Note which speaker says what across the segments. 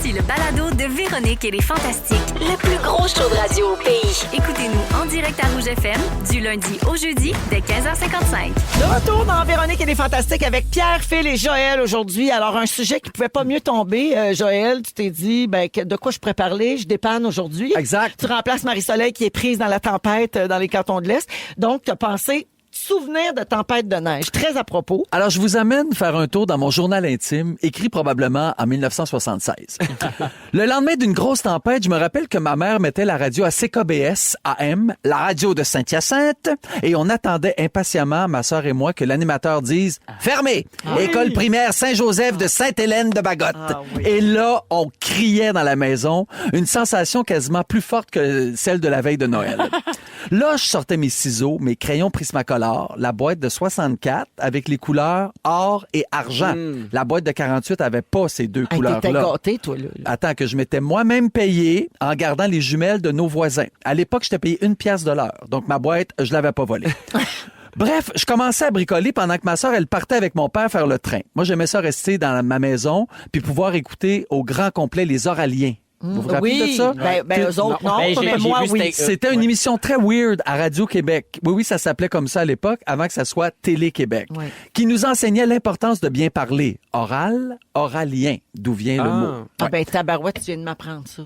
Speaker 1: Voici le balado de Véronique et les Fantastiques, le plus gros show de radio au pays. Écoutez-nous en direct à Rouge FM, du lundi au jeudi, dès 15h55.
Speaker 2: De retour dans Véronique et les Fantastiques avec Pierre, Phil et Joël aujourd'hui. Alors, un sujet qui pouvait pas mieux tomber. Joël, tu t'es dit, de quoi je pourrais parler? Je dépanne aujourd'hui.
Speaker 3: Exact.
Speaker 2: Tu remplaces Marie-Soleil qui est prise dans la tempête dans les cantons de l'Est. Donc, tu as pensé souvenir de tempête de neige. Très à propos.
Speaker 3: Alors, je vous amène faire un tour dans mon journal intime, écrit probablement en 1976. Le lendemain d'une grosse tempête, je me rappelle que ma mère mettait la radio à CKBS AM, la radio de Saint-Hyacinthe, et on attendait impatiemment, ma sœur et moi, que l'animateur dise « Fermé! École primaire Saint-Joseph de Sainte-Hélène de Bagotte.
Speaker 2: Oui.
Speaker 3: Et là, on criait dans la maison, une sensation quasiment plus forte que celle de la veille de Noël. Là, je sortais mes ciseaux, mes crayons Prismacolor, la boîte de 64 avec les couleurs or et argent. La boîte de 48 avait pas ces deux
Speaker 2: T'étais
Speaker 3: couleurs-là.
Speaker 2: gâté, toi, là.
Speaker 3: Attends, que je m'étais moi-même payé en gardant les jumelles de nos voisins. À l'époque, j'étais payé 1 pièce de l'heure. Donc, ma boîte, je l'avais pas volée. Bref, je commençais à bricoler pendant que ma sœur, elle partait avec mon père faire le train. Moi, j'aimais ça rester dans ma maison puis pouvoir écouter au grand complet les Oraliens. Vous vous rappelez de ça?
Speaker 2: Eux autres, non.
Speaker 4: Ben,
Speaker 2: mais
Speaker 4: j'ai
Speaker 2: moi,
Speaker 4: vu,
Speaker 2: oui.
Speaker 3: C'était une émission très weird à Radio-Québec. Oui, ça s'appelait comme ça à l'époque, avant que ça soit Télé-Québec,
Speaker 2: Oui.
Speaker 3: qui nous enseignait l'importance de bien parler. Oral, oralien, d'où vient le mot.
Speaker 2: Ah tabarouette, tu viens de m'apprendre ça.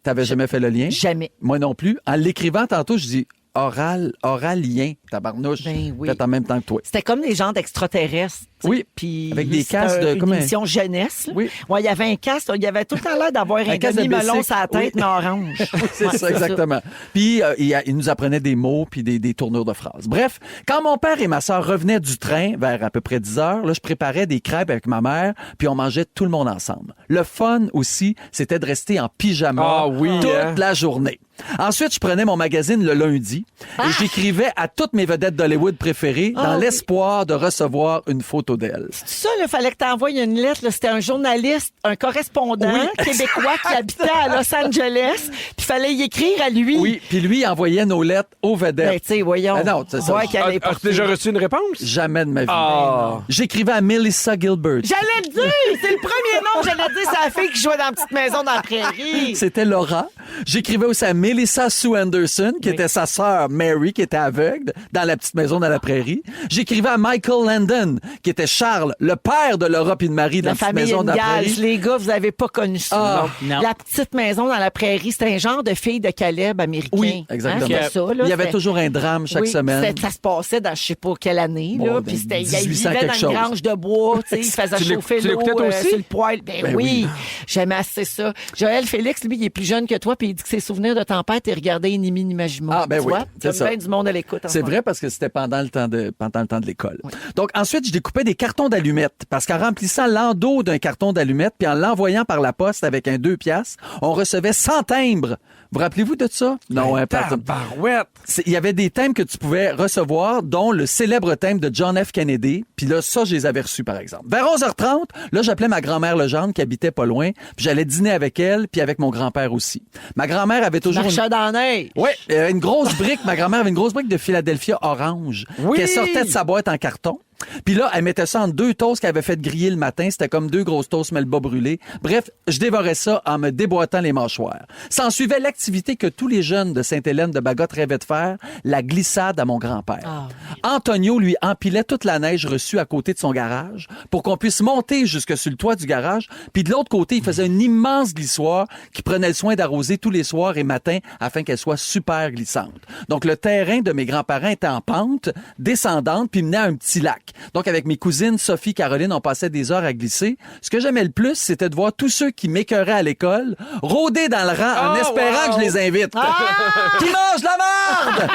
Speaker 3: T'avais jamais fait le lien?
Speaker 2: Jamais.
Speaker 3: Moi non plus. En l'écrivant tantôt, je dis oral, oralien, tabarnouche.
Speaker 2: Ben oui.
Speaker 3: Fait en même temps que toi.
Speaker 2: C'était comme des gens d'extraterrestres. tu sais.
Speaker 3: Oui,
Speaker 2: Puis
Speaker 3: avec des
Speaker 2: c'était
Speaker 3: casques de-
Speaker 2: une
Speaker 3: comme un-
Speaker 2: émission jeunesse. Là.
Speaker 3: Oui.
Speaker 2: Ouais, il y avait un casque. Il y avait tout le temps l'air d'avoir un
Speaker 3: casque de
Speaker 2: demi-melon
Speaker 3: bicycle.
Speaker 2: sur la tête,
Speaker 3: Oui.
Speaker 2: mais orange.
Speaker 3: C'est
Speaker 2: Ouais,
Speaker 3: ça, exactement. Puis, il nous apprenait des mots puis des tournures de phrases. Bref, quand mon père et ma sœur revenaient du train vers à peu près 10 heures, là, je préparais des crêpes avec ma mère, puis on mangeait tout le monde ensemble. Le fun aussi, c'était de rester en pyjama
Speaker 4: Ah oui,
Speaker 3: toute
Speaker 4: hein?
Speaker 3: la journée. Ensuite, je prenais mon magazine le lundi et j'écrivais à toutes mes vedettes d'Hollywood préférées dans
Speaker 2: oui.
Speaker 3: l'espoir de recevoir une photo d'elles.
Speaker 2: C'est ça, il fallait que tu envoies une lettre. Là. C'était un journaliste, un correspondant québécois qui habitait à Los Angeles. Puis il fallait y écrire à lui.
Speaker 3: Oui, puis lui il envoyait nos lettres aux vedettes.
Speaker 2: Ben, tu sais, voyons.
Speaker 3: Ah non, c'est ça.
Speaker 2: Ouais, qu'elle allait
Speaker 4: As-tu déjà reçu une réponse?
Speaker 3: Jamais de ma vie.
Speaker 4: Ah.
Speaker 3: J'écrivais à Melissa Gilbert.
Speaker 2: J'allais le dire! C'est le premier nom que j'allais dire. C'est la fille qui jouait dans la petite maison dans la prairie.
Speaker 3: C'était Laura. J'écrivais aussi à Melissa Sue Anderson, qui était sa sœur Mary, qui était aveugle, dans la petite maison dans la prairie. J'écrivais à Michael Landon, qui était Charles, le père de Laura puis de Marie, dans
Speaker 2: La
Speaker 3: la petite
Speaker 2: famille
Speaker 3: maison dans la
Speaker 2: Ingalls.
Speaker 3: prairie.
Speaker 2: Les gars, vous avez pas connu ça.
Speaker 3: Ah,
Speaker 4: non.
Speaker 2: La petite maison dans la prairie, c'était un genre de fille de Caleb américain.
Speaker 3: Oui, exactement.
Speaker 2: Hein, c'était ça, là.
Speaker 3: Il y avait
Speaker 2: C'était-
Speaker 3: toujours un drame chaque
Speaker 2: Oui,
Speaker 3: semaine.
Speaker 2: Ça se passait dans je sais pas quelle année.
Speaker 3: Bon,
Speaker 2: Là,
Speaker 3: dans
Speaker 2: puis c'était, il
Speaker 3: 1800
Speaker 2: vivait dans
Speaker 3: quelque
Speaker 2: une
Speaker 3: chose.
Speaker 2: grange de bois. Tu sais, il faisait
Speaker 4: Tu
Speaker 2: chauffer
Speaker 4: l'écoutais
Speaker 2: l'eau
Speaker 4: toi aussi?
Speaker 2: sur le poêle. Ben oui, j'aimais assez ça. Joël Félix, lui, il est plus jeune que toi, puis il dit que ses souvenirs de tempête, il regardait Inimi Nimajima.
Speaker 3: Ah, ben
Speaker 2: Tu
Speaker 3: oui,
Speaker 2: vois?
Speaker 3: c'est
Speaker 2: Comme
Speaker 3: ça.
Speaker 2: bien du monde à l'écoute. en
Speaker 3: C'est
Speaker 2: ce
Speaker 3: vrai parce que c'était pendant le temps de l'école. Donc ensuite, je découpais des cartons d'allumettes parce qu'en remplissant l'endos d'un carton d'allumettes puis en l'envoyant par la poste avec un 2 piastres, on recevait 100 timbres. Vous rappelez-vous de ça? Non, hein, pas-
Speaker 4: Tabarouette.
Speaker 3: Il y avait des thèmes que tu pouvais recevoir, dont le célèbre thème de John F. Kennedy. Puis là, ça, je les avais reçus, par exemple. Vers 11h30, là, j'appelais ma grand-mère Legendre, qui habitait pas loin. Puis j'allais dîner avec elle, puis avec mon grand-père aussi. Ma grand-mère avait toujours
Speaker 2: Marchait dans la neige.
Speaker 3: Ouais, une grosse brique. Ma grand-mère avait une grosse brique de Philadelphia orange
Speaker 4: Oui!
Speaker 3: qu'elle sortait de sa boîte en carton. Puis là, elle mettait ça en 2 toasts qu'elle avait fait griller le matin. C'était comme 2 grosses toasts melba brûlées. Bref, je dévorais ça en me déboîtant les mâchoires. S'en suivait l'activité que tous les jeunes de Sainte-Hélène de Bagotte rêvaient de faire, la glissade à mon grand-père. Antonio lui empilait toute la neige reçue à côté de son garage pour qu'on puisse monter jusque sur le toit du garage. Puis de l'autre côté, il faisait une immense glissoire qui prenait le soin d'arroser tous les soirs et matins afin qu'elle soit super glissante. Donc le terrain de mes grands-parents était en pente, descendante, puis menait à un petit lac. Donc, avec mes cousines Sophie, Caroline, on passait des heures à glisser. Ce que j'aimais le plus, c'était de voir tous ceux qui m'écœuraient à l'école rôder dans le rang en espérant que je les invite. Qui mangent la merde!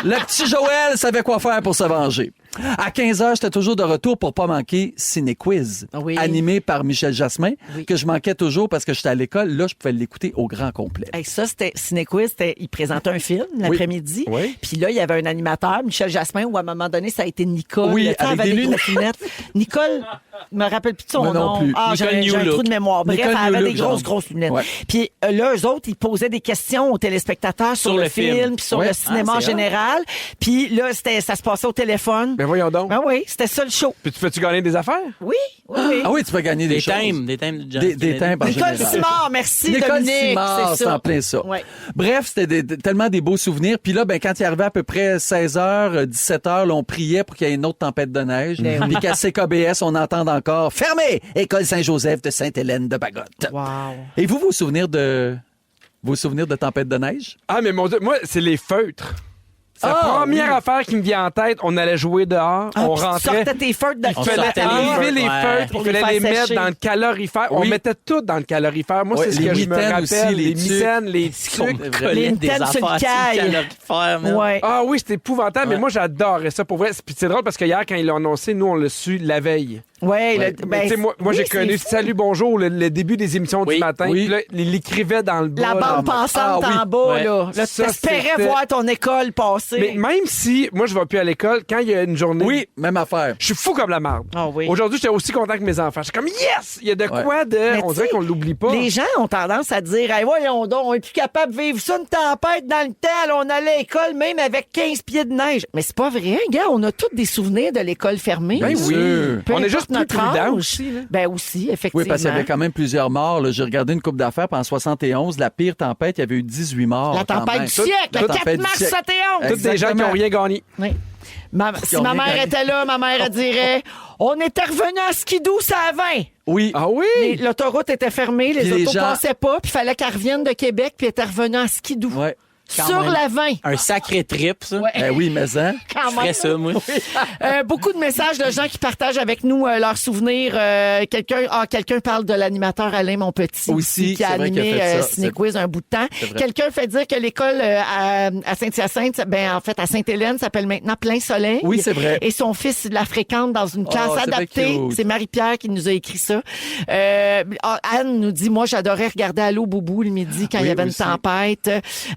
Speaker 3: Le petit Joël savait quoi faire pour se venger. À 15h, j'étais toujours de retour pour pas manquer Ciné Quiz,
Speaker 2: Oui.
Speaker 3: animé par Michel Jasmin,
Speaker 2: Oui.
Speaker 3: que je manquais toujours parce que j'étais à l'école. Là, je pouvais l'écouter au grand complet.
Speaker 2: Hey, ça, c'était Cinéquiz, il présentait un film l'après-midi.
Speaker 4: Oui.
Speaker 2: Puis là, il y avait un animateur, Michel Jasmin, où à un moment donné, ça a été Nicole.
Speaker 3: Oui,
Speaker 2: Tu sais,
Speaker 3: avec
Speaker 2: avait
Speaker 3: des
Speaker 2: des
Speaker 3: lunettes.
Speaker 2: grosses lunettes. Nicole, Je me rappelle plus de son
Speaker 3: Moi non
Speaker 2: nom.
Speaker 3: plus.
Speaker 2: Ah,
Speaker 4: Nicole
Speaker 2: j'ai un
Speaker 4: New
Speaker 2: trou de
Speaker 4: Look.
Speaker 2: mémoire. Bref,
Speaker 3: Nicole
Speaker 2: elle avait
Speaker 3: New
Speaker 2: des
Speaker 3: Look,
Speaker 2: grosses lunettes.
Speaker 3: Ouais.
Speaker 2: Puis là, eux autres, ils posaient des questions aux téléspectateurs sur le film, puis sur
Speaker 3: Ouais.
Speaker 2: le cinéma en
Speaker 4: c'est
Speaker 2: général. Puis là, ça se passait au téléphone.
Speaker 5: Ben voyons donc.
Speaker 2: Ben oui, c'était ça le show.
Speaker 5: Puis tu peux-tu gagner des affaires?
Speaker 2: Oui, oui.
Speaker 3: Ah oui, tu peux gagner des
Speaker 4: Des
Speaker 3: choses.
Speaker 4: thèmes de John
Speaker 3: Des
Speaker 4: Kennedy.
Speaker 3: thèmes en
Speaker 2: Nicole
Speaker 3: général.
Speaker 2: Simard, merci
Speaker 3: Nicole
Speaker 2: Dominique.
Speaker 3: Simard, c'est en plein ça.
Speaker 2: Ouais.
Speaker 3: Bref, c'était tellement des beaux souvenirs. Puis là, ben, quand il arrivait à peu près 16h, 17h, on priait pour qu'il y ait une autre tempête de neige. Puis qu'à CKBS, on entend encore « Fermé! École Saint-Joseph de Sainte-Hélène de Bagotte.
Speaker 2: Wow.
Speaker 3: Et vous, vos souvenirs de tempête de neige?
Speaker 5: Ah, mais mon Dieu, moi, c'est les feutres. C'est la
Speaker 3: Ah,
Speaker 5: première
Speaker 3: oui.
Speaker 5: affaire qui me vient en tête. On allait jouer dehors,
Speaker 2: Ah,
Speaker 5: on
Speaker 2: puis tu
Speaker 5: rentrait.
Speaker 2: sortais tes feutres de
Speaker 5: Il fallait
Speaker 4: sortait les
Speaker 5: enlever
Speaker 4: feutres,
Speaker 5: les
Speaker 4: ouais.
Speaker 5: feutres,
Speaker 2: Pour
Speaker 5: il
Speaker 2: les
Speaker 5: fallait les
Speaker 2: faire
Speaker 5: mettre
Speaker 2: sécher.
Speaker 5: dans le calorifère. On
Speaker 3: Oui.
Speaker 5: mettait tout dans le calorifère. Moi,
Speaker 3: Ouais,
Speaker 5: c'est ce
Speaker 3: les
Speaker 5: que je me
Speaker 3: mitaines
Speaker 5: rappelle.
Speaker 3: aussi, les
Speaker 5: les
Speaker 3: tucs.
Speaker 5: mitaines, les
Speaker 4: Qu'on
Speaker 5: tucs.
Speaker 4: collait
Speaker 2: Les
Speaker 4: des
Speaker 2: mitaines sur le
Speaker 4: affaires
Speaker 2: caille.
Speaker 4: calorifères, man.
Speaker 2: Ouais.
Speaker 5: Ah oui, c'était épouvantable, mais moi, j'adorais ça pour vrai. Puis c'est drôle parce que hier, quand ils l'ont annoncé, nous, on l'a su la veille.
Speaker 2: Ouais,
Speaker 3: Ouais.
Speaker 2: le-
Speaker 5: Mais tu sais, moi,
Speaker 2: oui,
Speaker 5: j'ai
Speaker 2: c'est
Speaker 5: connu
Speaker 2: fou.
Speaker 5: Salut, bonjour, le début des émissions
Speaker 4: Oui.
Speaker 5: du matin.
Speaker 3: Oui.
Speaker 5: Puis là, il l'écrivait dans le bas.
Speaker 2: La
Speaker 5: là.
Speaker 2: bande passante
Speaker 3: Ah oui.
Speaker 2: en bas,
Speaker 4: Ouais.
Speaker 2: là. Là,
Speaker 5: Ça,
Speaker 2: t'espérais
Speaker 5: c'était-
Speaker 2: voir ton école passer.
Speaker 5: Mais même si, moi, je vais plus à l'école, quand il y a une journée.
Speaker 3: Oui, même affaire.
Speaker 5: Je suis fou comme la marde.
Speaker 2: Ah oui.
Speaker 5: Aujourd'hui, j'étais aussi content que mes enfants. Je suis comme, yes! Il y a de
Speaker 3: Ouais.
Speaker 5: quoi de.
Speaker 2: Mais
Speaker 5: On
Speaker 2: tu
Speaker 5: dirait
Speaker 2: sais,
Speaker 5: qu'on l'oublie pas.
Speaker 2: Les gens ont tendance à dire, hey, voyons donc, on est plus capable de vivre ça, une tempête dans le temps. Là, on allait à l'école même avec 15 pieds de neige. Mais c'est pas vrai, gars. On a tous des souvenirs de l'école fermée.
Speaker 5: Ben
Speaker 3: Bien
Speaker 5: oui.
Speaker 3: sûr.
Speaker 2: Peu
Speaker 5: On est
Speaker 2: importe
Speaker 5: juste plus
Speaker 2: notre
Speaker 5: prudents
Speaker 2: âge.
Speaker 5: aussi, là.
Speaker 2: Ben aussi, effectivement.
Speaker 3: Oui, parce qu'il y avait quand même plusieurs morts. là. J'ai regardé une coupe d'affaires. Puis en 71, la pire tempête, il y avait eu 18 morts.
Speaker 2: La
Speaker 3: quand
Speaker 2: tempête
Speaker 3: même.
Speaker 2: du siècle,
Speaker 3: La
Speaker 2: le 4
Speaker 3: tempête du
Speaker 2: mars
Speaker 3: siècle.
Speaker 2: 71.
Speaker 5: Toutes des gens qui
Speaker 3: Exactement.
Speaker 5: n'ont rien gagné.
Speaker 2: Oui. Si
Speaker 3: ont
Speaker 2: ma
Speaker 3: rien
Speaker 2: mère
Speaker 3: gagné.
Speaker 2: était là, ma mère elle dirait on était revenu à skidoo, ça à 20.
Speaker 3: Oui.
Speaker 5: Ah oui?
Speaker 2: L'autoroute était fermée, les
Speaker 3: Puis les
Speaker 2: autos
Speaker 3: gens-
Speaker 2: passaient pas, puis il fallait qu'elle revienne de Québec, puis elle était revenue à skidoo.
Speaker 3: Ouais.
Speaker 4: Quand
Speaker 2: Sur
Speaker 4: même.
Speaker 2: la 20.
Speaker 4: Un sacré trip, ça.
Speaker 2: Ouais.
Speaker 3: Eh oui, mais hein?
Speaker 2: Quand
Speaker 4: Je ferais
Speaker 2: même.
Speaker 4: ça, moi.
Speaker 2: Beaucoup de messages de gens qui partagent avec nous leurs souvenirs. Quelqu'un parle de l'animateur Alain Monpetit
Speaker 3: Aussi,
Speaker 2: qui a
Speaker 3: c'est vrai qu'il a
Speaker 2: animé
Speaker 3: fait ça.
Speaker 2: Ciné
Speaker 3: C'est-
Speaker 2: Quiz un bout de temps.
Speaker 3: C'est vrai.
Speaker 2: Quelqu'un fait dire que l'école à Saint-Hyacinthe, en fait à Sainte-Hélène, s'appelle maintenant Plein Soleil.
Speaker 3: Oui, c'est vrai.
Speaker 2: Et son fils la fréquente dans une classe
Speaker 3: Oh, c'est bien
Speaker 2: adaptée.
Speaker 3: cute.
Speaker 2: C'est Marie-Pierre qui nous a écrit ça. Anne nous dit, moi j'adorais regarder Allô Boubou le midi quand il y avait
Speaker 3: aussi.
Speaker 2: une tempête.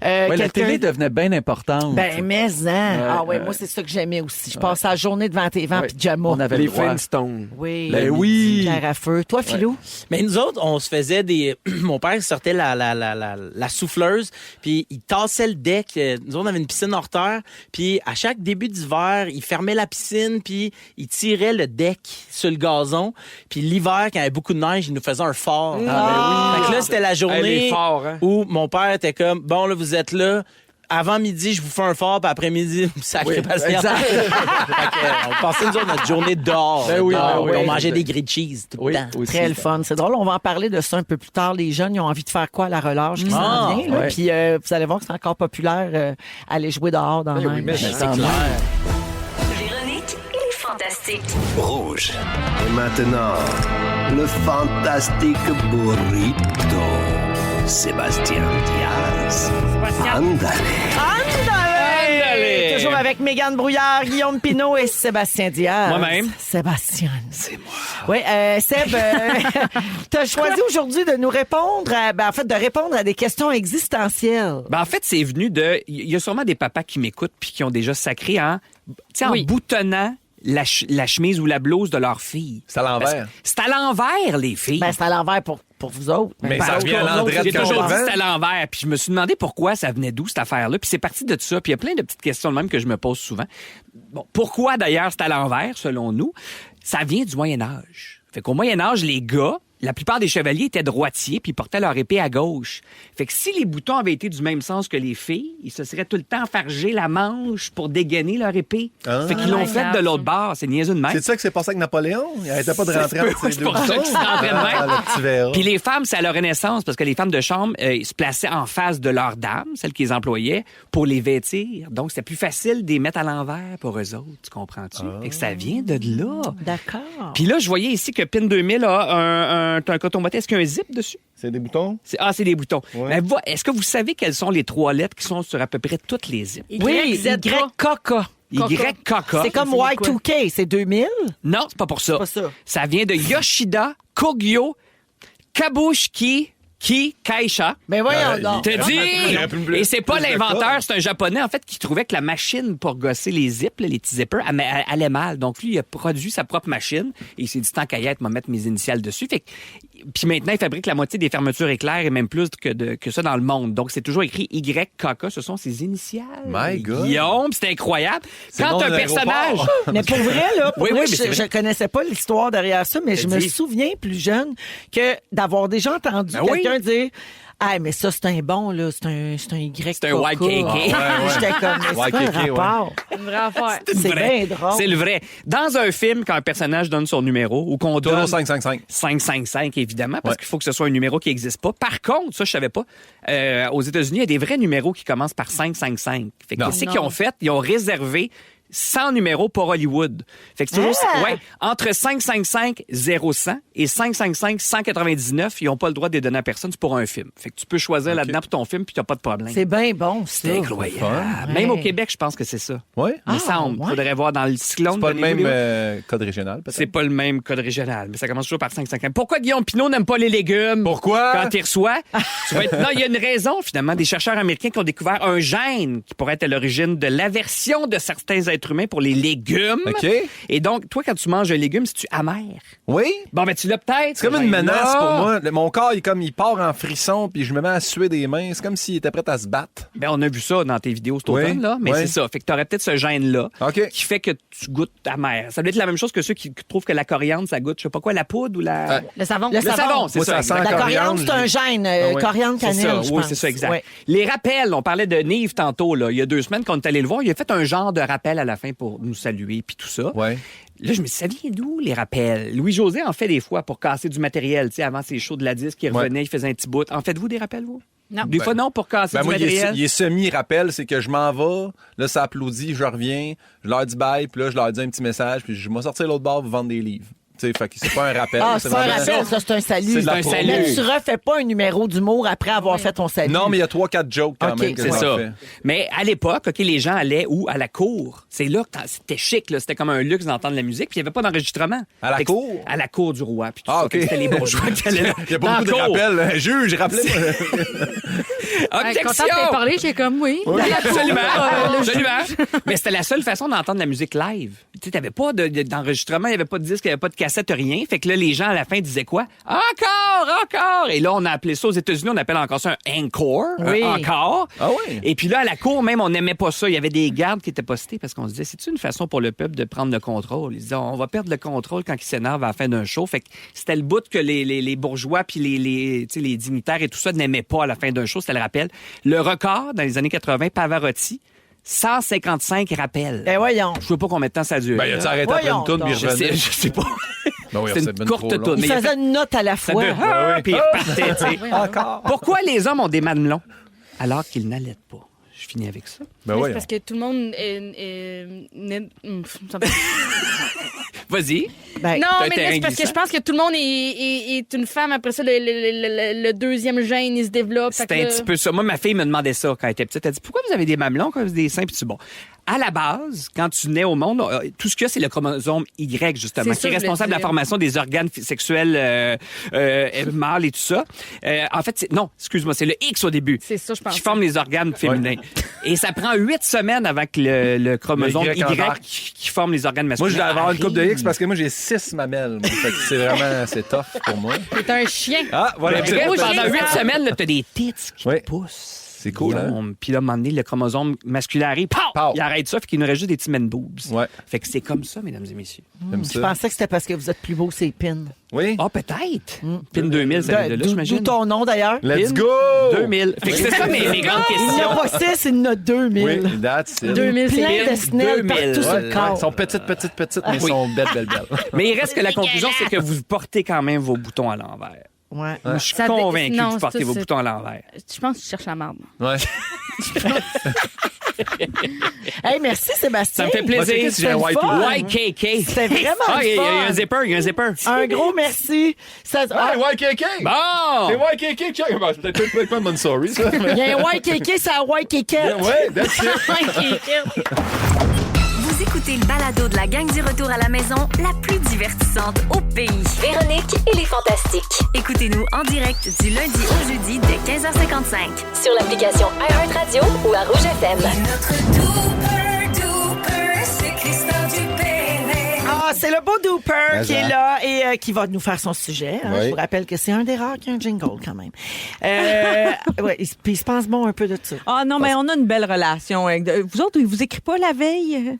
Speaker 3: Ouais, la
Speaker 2: Quelqu'un-
Speaker 3: télé devenait bien importante.
Speaker 2: ben, mais, ah ouais,
Speaker 3: ouais.
Speaker 2: moi, c'est ça que j'aimais aussi. Je passais la journée devant TV en
Speaker 3: Ouais.
Speaker 2: pyjama.
Speaker 3: On avait
Speaker 5: Les
Speaker 3: le droit.
Speaker 5: Flintstones.
Speaker 2: Oui.
Speaker 3: Ben oui.
Speaker 2: Claire à feu. Toi, Philou?
Speaker 4: Mais nous autres, on se faisait des. Mon père sortait la souffleuse, puis il tassait le deck. Nous autres, on avait une piscine hors terre, puis à chaque début d'hiver, il fermait la piscine, puis il tirait le deck sur le gazon. Puis l'hiver, quand il y avait beaucoup de neige, il nous faisait un fort.
Speaker 2: Ah,
Speaker 4: Fait que là, c'était la
Speaker 5: Elle
Speaker 4: journée
Speaker 5: est fort, hein?
Speaker 4: où mon père était comme, bon, là, vous êtes là. Avant midi, je vous fais un fort, puis après-midi, sacré
Speaker 3: Oui,
Speaker 4: patience.
Speaker 3: exact.
Speaker 4: On passait, nous autres, notre journée dehors.
Speaker 3: Ben oui,
Speaker 4: dehors,
Speaker 3: ben oui.
Speaker 4: puis on mangeait des grilled cheese tout le
Speaker 3: Oui,
Speaker 4: temps.
Speaker 3: aussi.
Speaker 2: Très le fun. C'est drôle. On va en parler de ça un peu plus tard. Les jeunes, ils ont envie de faire quoi à la relâche qui
Speaker 4: Ah,
Speaker 2: s'en vient. Là.
Speaker 3: ouais.
Speaker 2: Puis vous allez voir que c'est encore populaire aller jouer dehors dans la
Speaker 5: oui, mais
Speaker 2: neige.
Speaker 5: c'est
Speaker 3: Tant mieux.
Speaker 1: Véronique et les Fantastiques.
Speaker 6: Rouge. Et maintenant, le fantastique burrito. Sébastien Diaz. Andale.
Speaker 2: Andale! Toujours avec Mégane Brouillard, Guillaume Pinault et Sébastien Diaz.
Speaker 7: Moi-même.
Speaker 2: Sébastien. C'est moi. Oui, Seb, tu as choisi aujourd'hui de nous répondre, de répondre à des questions existentielles.
Speaker 7: Ben, en fait, c'est venu de... Il y a sûrement des papas qui m'écoutent puis qui ont déjà sacré en boutonnant la chemise ou la blouse de leur fille.
Speaker 8: C'est à l'envers.
Speaker 7: C'est à l'envers, les filles.
Speaker 2: Ben, c'est à l'envers pour vous autres.
Speaker 8: Mais
Speaker 2: Ben,
Speaker 8: ça
Speaker 2: pour
Speaker 8: revient à
Speaker 2: nous autres,
Speaker 8: l'endroit
Speaker 7: J'ai
Speaker 8: de
Speaker 2: c'est
Speaker 7: toujours dit
Speaker 2: autrement.
Speaker 7: que c'était à l'envers. Puis je me suis demandé pourquoi ça venait d'où, cette affaire-là. Puis c'est parti de ça. Puis il y a plein de petites questions de même que je me pose souvent. Bon, pourquoi, d'ailleurs, c'est à l'envers, selon nous? Ça vient du Moyen-Âge. Fait qu'au Moyen-Âge, les gars, la plupart des chevaliers étaient droitiers puis ils portaient leur épée à gauche. Fait que si les boutons avaient été du même sens que les filles, ils se seraient tout le temps fargé la manche pour dégainer leur épée.
Speaker 8: Ah.
Speaker 7: Fait qu'ils l'ont fait de l'autre bord. C'est niaiseux de même.
Speaker 8: C'est ça que c'est passé avec Napoléon? Il arrêtait pas de rentrer entre
Speaker 7: C'est
Speaker 8: ses deux
Speaker 7: pour ça
Speaker 8: boutons.
Speaker 7: qu'il se rentrait de même.
Speaker 8: Ah, le petit verre.
Speaker 7: Puis les femmes, c'est à leur renaissance parce que les femmes de chambre ils se plaçaient en face de leurs dames, celles qu'ils employaient, pour les vêtir. Donc, c'était plus facile de les mettre à l'envers pour eux autres. Tu comprends-tu? Fait que ça vient de là.
Speaker 2: D'accord.
Speaker 7: Puis là, je voyais ici que PIN 2000 a un coton botté. Est-ce qu'il y a un zip dessus?
Speaker 8: C'est des boutons?
Speaker 7: C'est des boutons.
Speaker 8: Ouais.
Speaker 7: Mais est-ce que vous savez quelles sont les trois lettres qui sont sur à peu près toutes les zips?
Speaker 2: Oui, YKK.
Speaker 7: YKK.
Speaker 2: C'est comme Y2K, c'est 2000?
Speaker 7: Non, c'est pas pour ça.
Speaker 2: pas ça.
Speaker 7: Ça vient de Yoshida Kogyo Kabushiki Kaisha.
Speaker 2: Ben voyons donc.
Speaker 7: Te dis! Et c'est pas l'inventeur, c'est un Japonais, en fait, qui trouvait que la machine pour gosser les zips, les petits zippers, allait mal. Donc, lui, il a produit sa propre machine et il s'est dit, tant qu'à y être, m'a mettre mes initiales dessus. Fait que, puis maintenant, il fabrique la moitié des fermetures éclairs et même plus que ça dans le monde. Donc, c'est toujours écrit YKK, ce sont ses initiales.
Speaker 8: My God.
Speaker 7: Guillaume, c'est incroyable. Quand un personnage...
Speaker 2: Mais pour vrai, là,
Speaker 7: Oui,
Speaker 2: moi,
Speaker 7: mais c'est
Speaker 2: je connaissais pas l'histoire derrière ça, mais je me souviens plus jeune que d'avoir déjà entendu quelqu'un dire ah, mais ça, c'est un bon, là. C'est un Y.
Speaker 7: C'est un YKK.
Speaker 2: J'étais comme, mais c'est quoi le rapport?
Speaker 9: Une vraie affaire.
Speaker 2: C'est bien drôle.
Speaker 7: C'est le vrai. Dans un film, quand un personnage donne son numéro ou qu'on donne...
Speaker 8: Toujours 555.
Speaker 7: 555, évidemment, parce qu'il faut que ce soit un numéro qui n'existe pas. Par contre, ça, je savais pas, aux États-Unis, il y a des vrais numéros qui commencent par 555. Fait que qu'est-ce qu'ils ont fait? Ils ont réservé 100 numéros pour Hollywood. Fait que c'est toujours, entre 555 0100 et 555 199, ils n'ont pas le droit de les donner à personne, c'est pour un film. Fait que tu peux choisir là-dedans pour ton film puis tu n'as pas de problème.
Speaker 2: C'est bien bon,
Speaker 7: c'est incroyable. Même au Québec, je pense que c'est ça.
Speaker 8: Oui.
Speaker 7: Il me semble. Faudrait voir dans le cyclone.
Speaker 8: C'est pas le même code régional, peut-être?
Speaker 7: C'est pas le même code régional, mais ça commence toujours par 555. Pourquoi Guillaume Pinot n'aime pas les légumes?
Speaker 8: Pourquoi?
Speaker 7: Quand il reçoit, non, il y a une raison, finalement. Des chercheurs américains qui ont découvert un gène qui pourrait être à l'origine de l'aversion de certains êtres humains pour les légumes.
Speaker 8: OK.
Speaker 7: Et donc, toi, quand tu manges un légume, c'est-tu amer?
Speaker 8: Oui.
Speaker 7: Bon, ben, tu l'as peut-être.
Speaker 8: C'est comme une menace pour moi. Mon corps, il part en frisson, puis je me mets à suer des mains. C'est comme s'il était prêt à se battre.
Speaker 7: Ben, on a vu ça dans tes vidéos cet automne, là. Mais c'est ça. Fait que t'aurais peut-être ce gène-là qui fait que tu goûtes amer. Ça doit être la même chose que ceux qui trouvent que la coriandre, ça goûte, je sais pas quoi, la poudre ou la...
Speaker 9: Le savon.
Speaker 7: Le savon, c'est ça.
Speaker 2: La coriandre, c'est un gène. Coriandre cannelle, je pense.
Speaker 7: Oui, c'est ça, exact. Les rappels, on parlait de Nive tantôt, là. Il y a 2 semaines qu'on est allé le voir. Il a fait un genre de rappel à la fin pour nous saluer, puis tout ça.
Speaker 8: Ouais.
Speaker 7: Là, je me suis dit, ça vient d'où, les rappels? Louis-José en fait des fois pour casser du matériel. Tu sais, avant ses shows de la disque, il revenait, il faisait un petit bout. En faites-vous des rappels, vous?
Speaker 9: Non.
Speaker 7: Des fois, non, pour casser du
Speaker 8: moi,
Speaker 7: matériel.
Speaker 8: il est semi-rappel, c'est que je m'en vais, là, ça applaudit, je reviens, je leur dis bye, puis là, je leur dis un petit message, puis je vais sortir l'autre bord, vous vendre des livres. Fait que c'est pas un rappel.
Speaker 2: Ah, c'est pas un rappel, ça, c'est un salut.
Speaker 8: C'est un
Speaker 7: salut.
Speaker 2: Mais tu refais pas un numéro d'humour après avoir fait ton salut.
Speaker 8: Non, mais il y a 3-4 jokes quand même que
Speaker 7: c'est
Speaker 8: je
Speaker 7: ça.
Speaker 8: fais.
Speaker 7: Mais à l'époque, les gens allaient où? À la cour. C'est là que c'était chic, là. C'était comme un luxe d'entendre la musique, puis il n'y avait pas d'enregistrement.
Speaker 8: À la
Speaker 7: Fait que
Speaker 8: cour?
Speaker 7: À la cour du roi. Puis tout
Speaker 8: Ah,
Speaker 7: ça.
Speaker 8: OK.
Speaker 7: C'était les bourgeois qui allaient là.
Speaker 8: Il y a pas beaucoup de rappels. Juge, rappelez-moi.
Speaker 7: Objection!
Speaker 9: Content de t'avoir parlé, j'ai comme oui.
Speaker 7: Absolument. Absolument. Mais c'était la seule façon d'entendre la musique live. Tu sais, t'avais pas d'enregistrement, il n'y avait pas de disque, il n'y avait pas de cassette, rien. Fait que là, les gens, à la fin, disaient quoi? Encore! Et là, on a appelé ça, aux États-Unis, on appelle encore ça un encore.
Speaker 2: Oui.
Speaker 7: Encore.
Speaker 8: Ah oui?
Speaker 7: Et puis là, à la cour, même, on n'aimait pas ça. Il y avait des gardes qui étaient postés parce qu'on se disait, c'est-tu une façon pour le peuple de prendre le contrôle? Ils disaient, on va perdre le contrôle quand ils s'énervent à la fin d'un show. Fait que c'était le bout que les bourgeois puis les dignitaires et tout ça n'aimaient pas à la fin d'un show, c'était le rappel. Le record, dans les années 80, Pavarotti, 155 rappels.
Speaker 2: Ben voyons.
Speaker 7: Je ne sais pas combien de temps ça dure.
Speaker 8: Ben, il a-tu arrêté après une tourne, puis il
Speaker 7: Je sais pas.
Speaker 8: Ben oui,
Speaker 7: C'est
Speaker 8: c'est
Speaker 7: une
Speaker 8: ben
Speaker 7: courte
Speaker 8: trop long.
Speaker 7: tourne.
Speaker 2: Il faisait une note à la fois.
Speaker 7: Puis il repartait, tu sais.
Speaker 8: Encore.
Speaker 7: Pourquoi les hommes ont des mamelons alors qu'ils n'allaitent pas? Je finis avec ça.
Speaker 8: Ben
Speaker 9: C'est
Speaker 8: oui.
Speaker 9: parce que tout le monde ça me-
Speaker 7: Vas-y.
Speaker 2: Ben,
Speaker 9: Non,
Speaker 7: t'as
Speaker 9: mais
Speaker 7: été
Speaker 9: là, c'est parce que
Speaker 7: glissant.
Speaker 9: je pense que tout le monde est une femme. Après ça, le deuxième gène, il se développe. Fait
Speaker 7: C'était
Speaker 9: que
Speaker 7: un
Speaker 9: là-
Speaker 7: petit peu ça. Moi, ma fille me demandait ça quand elle était petite. Elle dit, pourquoi vous avez des mamelons quand vous avez des seins? Puis tu dis, bon, à la base, quand tu nais au monde, tout ce qu'il y a, c'est le chromosome Y, justement,
Speaker 9: C'est
Speaker 7: qui
Speaker 9: ça,
Speaker 7: est
Speaker 9: je
Speaker 7: responsable de
Speaker 9: voulais
Speaker 7: la
Speaker 9: dire.
Speaker 7: formation des organes sexuels mâles et tout ça. En fait, c'est le X au début.
Speaker 9: C'est ça, je pense.
Speaker 7: Qui forme les organes féminins. Et ça prend 8 semaines avant que le chromosome
Speaker 8: Le Y
Speaker 7: Y
Speaker 8: embarque.
Speaker 7: qui forme les organes masculins.
Speaker 8: Moi, je dois avoir une coupe de
Speaker 7: arrive.
Speaker 8: X parce que moi, j'ai 6 mamelles. moi. Fait que c'est tough pour moi.
Speaker 9: C'est un chien.
Speaker 8: Ah, voilà.
Speaker 7: Mais
Speaker 9: moi,
Speaker 7: pendant
Speaker 9: j'ai
Speaker 7: 8
Speaker 9: ça.
Speaker 7: semaines, là, t'as des tits qui
Speaker 8: Oui.
Speaker 7: poussent.
Speaker 8: C'est cool, hein?
Speaker 7: Guillaume. Puis là, à un moment donné, le chromosome masculin arrive, pow!
Speaker 8: Pow!
Speaker 7: Il arrête ça, fait qu'il nous reste juste des petits men boobs.
Speaker 8: Ouais.
Speaker 7: Fait que c'est comme ça, mesdames et messieurs.
Speaker 8: J'aime
Speaker 2: je
Speaker 8: ça.
Speaker 2: pensais que c'était parce que vous êtes plus beau, c'est PIN.
Speaker 8: Oui.
Speaker 7: Ah, peut-être. Pin 2000, ça vient de là,
Speaker 2: D'où
Speaker 7: j'imagine.
Speaker 2: ton nom, d'ailleurs.
Speaker 8: Let's
Speaker 7: Pin
Speaker 8: go!
Speaker 7: 2000. Fait que c'est ça mes grandes
Speaker 2: Il n'y
Speaker 7: questions.
Speaker 2: en a pas 6, il y en a 2000.
Speaker 8: Oui, that's it.
Speaker 9: 2000, c'est
Speaker 2: Plein de snelles
Speaker 7: 2000.
Speaker 2: partout sur
Speaker 8: Ouais,
Speaker 2: le
Speaker 8: ouais,
Speaker 2: corps.
Speaker 8: Ils sont petites, mais ils sont belles.
Speaker 7: Mais il reste que la conclusion, c'est que vous portez quand même vos boutons à l'envers.
Speaker 2: Ouais.
Speaker 7: Moi, je suis
Speaker 9: Ça dé-
Speaker 7: convaincu
Speaker 9: non,
Speaker 7: que vous portez
Speaker 9: ça,
Speaker 7: vos
Speaker 9: c'est-
Speaker 7: boutons à l'envers.
Speaker 9: Je pense que tu cherches la marde.
Speaker 8: Ouais.
Speaker 2: Hey, merci, Sébastien.
Speaker 7: Ça me fait plaisir.
Speaker 8: Moi, c'est si j'ai un
Speaker 2: C'était
Speaker 8: white
Speaker 2: le fun.
Speaker 7: YKK.
Speaker 2: C'était vraiment
Speaker 7: Ah, il y a
Speaker 2: fun.
Speaker 7: un zipper, il y a un zipper.
Speaker 2: Un gros merci. Ça,
Speaker 8: YKK!
Speaker 7: Bon!
Speaker 8: C'est YKK, check! C'est peut-être pas une bonne story, ça.
Speaker 2: il y a un YKK, c'est un YKK.
Speaker 8: Ouais, that's it.
Speaker 1: Vous écoutez écoutez le balado de la gang du retour à la maison, la plus divertissante au pays. Véronique et les Fantastiques. Écoutez-nous en direct du lundi au jeudi dès 15h55 sur l'application iHeartRadio ou à Rouge FM.
Speaker 2: Ah, c'est le beau Dooper qui est là et qui va nous faire son sujet. Hein.
Speaker 10: Oui.
Speaker 2: Je vous rappelle que c'est un des rares qui a un jingle quand même. Ouais, puis il se pense bon un peu de ça.
Speaker 11: Ah non, mais on a une belle relation. Vous autres, il vous écrit pas la veille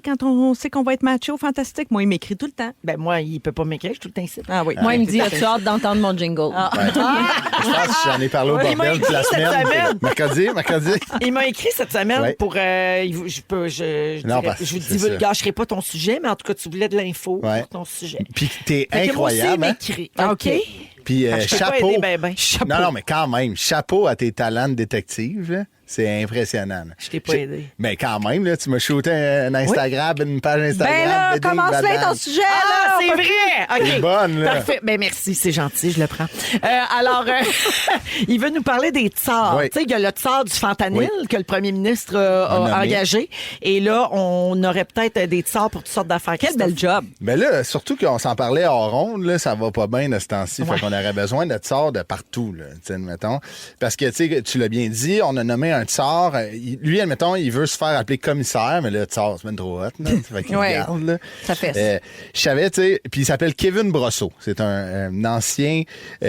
Speaker 11: quand on sait qu'on va être matché au Fantastique? Moi, il m'écrit tout le temps.
Speaker 2: Ben moi, il peut pas m'écrire, je suis tout le temps ici.
Speaker 11: Ah oui.
Speaker 9: Moi, il me dit, as-tu hâte d'entendre mon jingle?
Speaker 10: Je pense que j'en ai parlé au
Speaker 2: Il m'a
Speaker 10: bordel toute la
Speaker 2: écrit cette
Speaker 10: semaine.
Speaker 2: semaine.
Speaker 10: Mercredi.
Speaker 2: Il m'a écrit cette semaine
Speaker 10: Ouais.
Speaker 2: pour... je vous divulgacherai pas ton sujet, mais en tout cas, tu voulais de l'info pour ton sujet.
Speaker 10: Puis t'es
Speaker 2: Fait que moi aussi, il
Speaker 10: incroyable. Hein?
Speaker 2: m'écrit.
Speaker 11: OK.
Speaker 10: Puis
Speaker 2: Je t'ai pas
Speaker 10: chapeau.
Speaker 2: aidé ben.
Speaker 10: Non, mais quand même, chapeau à tes talents de détective. Là. C'est impressionnant.
Speaker 2: Je t'ai pas aidé.
Speaker 10: Mais quand même, là, tu m'as shooté un Instagram, une page Instagram.
Speaker 11: Ben là,
Speaker 10: béding,
Speaker 11: commence-le
Speaker 10: badang.
Speaker 11: ton sujet.
Speaker 2: Ah,
Speaker 11: là,
Speaker 2: c'est
Speaker 11: on peut-
Speaker 2: vrai! OK.
Speaker 10: C'est bonne, là.
Speaker 2: Parfait. Ben merci, c'est gentil, je le prends. Alors, il veut nous parler des tsars.
Speaker 10: Oui.
Speaker 2: Tu sais, il y a le tsar du fentanyl
Speaker 10: Oui.
Speaker 2: que le premier ministre
Speaker 10: A
Speaker 2: a
Speaker 10: nommé.
Speaker 2: engagé. Et là, on aurait peut-être des tsars pour toutes sortes d'affaires.
Speaker 11: Quel bel job.
Speaker 10: Ben là, surtout qu'on s'en parlait hors ronde, là, ça va pas bien de ce temps-ci. Fait qu'on aurait besoin de tsars de partout, là, tu sais, admettons. Parce que, tu sais, tu l'as bien dit, on a nommé un tsar. Lui, admettons, il veut se faire appeler commissaire, mais là, tsar, c'est même trop hot, là. Fait qu'il
Speaker 11: Ouais.
Speaker 10: regarde, là.
Speaker 11: Ça fait.
Speaker 10: Je savais, tu sais, puis il s'appelle Kevin Brosseau. C'est un ancien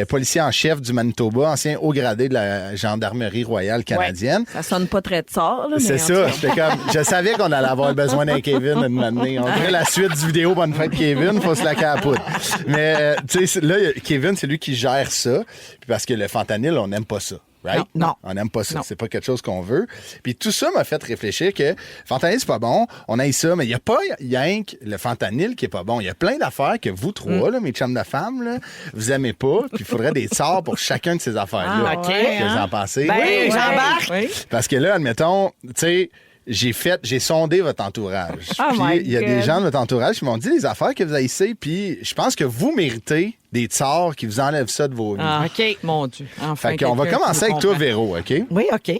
Speaker 10: policier en chef du Manitoba, ancien haut gradé de la Gendarmerie royale canadienne.
Speaker 11: Ça sonne pas très tsar, là.
Speaker 10: C'est
Speaker 11: mais
Speaker 10: ça. J'étais comme, je savais qu'on allait avoir besoin d'un Kevin à un moment donné. On dirait la suite du vidéo Bonne fête Kevin, faut se la capote. Mais, tu sais, là, Kevin, c'est lui qui gère ça. Puis parce que le fentanyl, on n'aime pas ça. Right?
Speaker 2: Non.
Speaker 10: On n'aime pas ça.
Speaker 2: Non.
Speaker 10: C'est pas quelque chose qu'on veut. Puis tout ça m'a fait réfléchir que fentanyl, c'est pas bon. On aille ça, mais il n'y a pas rien que le fentanyl qui est pas bon. Il y a plein d'affaires que vous trois, là, mes chums de femmes, là, vous aimez pas. Puis il faudrait des sorts pour chacun de ces affaires-là.
Speaker 2: Ah, OK,
Speaker 10: Qu'est-ce que
Speaker 2: hein?
Speaker 10: vous en pensez?
Speaker 2: Ben,
Speaker 11: Oui,
Speaker 2: j'embarque.
Speaker 11: oui.
Speaker 10: Parce que là, admettons, tu sais, j'ai sondé votre entourage.
Speaker 11: Oh
Speaker 10: Puis
Speaker 11: my
Speaker 10: il y a
Speaker 11: God.
Speaker 10: des gens de votre entourage qui m'ont dit les affaires que vous haïssez, puis je pense que vous méritez des tsars qui vous enlèvent ça de vos vies.
Speaker 11: Ah,
Speaker 2: OK.
Speaker 11: Mon Dieu. Enfin,
Speaker 10: Fait qu'on va
Speaker 11: quelqu'un
Speaker 10: commencer
Speaker 11: qui
Speaker 10: avec toi,
Speaker 11: comprend.
Speaker 10: Véro, OK?
Speaker 2: Oui, OK.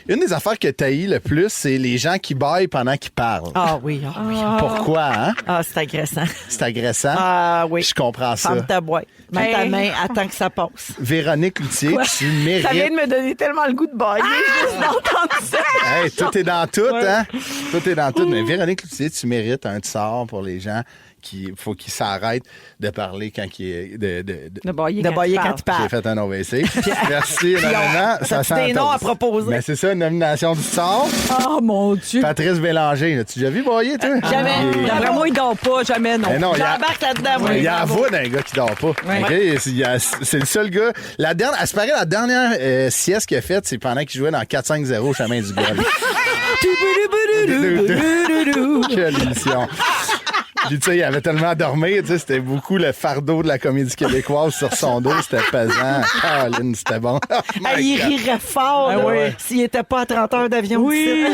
Speaker 10: Une des affaires que tu haïs le plus, c'est les gens qui baillent pendant qu'ils parlent.
Speaker 2: Ah oui, ah oui.
Speaker 10: Pourquoi, hein?
Speaker 2: Ah, c'est agressant.
Speaker 10: C'est agressant.
Speaker 2: Ah oui.
Speaker 10: Je comprends ça.
Speaker 2: Ferme ta boîte. Mets ta
Speaker 11: Hey.
Speaker 2: main, attends que ça passe.
Speaker 10: Véronique Loutier, tu mérites...
Speaker 11: Ça vient de me donner tellement le goût de bailler juste d'entendre ça.
Speaker 10: Hey, tout est dans tout, hein? Tout est dans tout. Mais Véronique Loutier, tu mérites un tsar pour les gens qui faut qu'ils s'arrêtent de parler quand il est...
Speaker 11: De bailler
Speaker 2: De bailler quand tu
Speaker 10: J'ai
Speaker 2: parles.
Speaker 10: fait un OVC. Merci énormément. Ça
Speaker 2: T'as-tu des noms à proposer?
Speaker 10: Mais c'est ça, une nomination du tsar.
Speaker 11: Oh mon Dieu.
Speaker 10: Patrice Bélanger, as-tu déjà vu bailler, toi?
Speaker 11: Jamais.
Speaker 10: Il est-
Speaker 11: D'après moi, il dort pas, jamais, non.
Speaker 10: Mais non, il y a...
Speaker 2: J'embarque là-dedans, moi.
Speaker 10: Il y a la voix d'un gars qui dort pas. OK? C'est le seul gars. À se paraît, la dernière sieste qu'il a faite, c'est pendant qu'il jouait dans 4-5-0 au chemin du golf. Quelle émission. Puis, tu sais, il avait tellement dormi, tu sais, c'était beaucoup le fardeau de la comédie québécoise sur son dos. C'était pesant. Caroline, c'était bon. Oh my
Speaker 2: Hey, il
Speaker 10: God.
Speaker 2: rirait fort là, s'il n'était pas à 30 heures d'avion. Oui.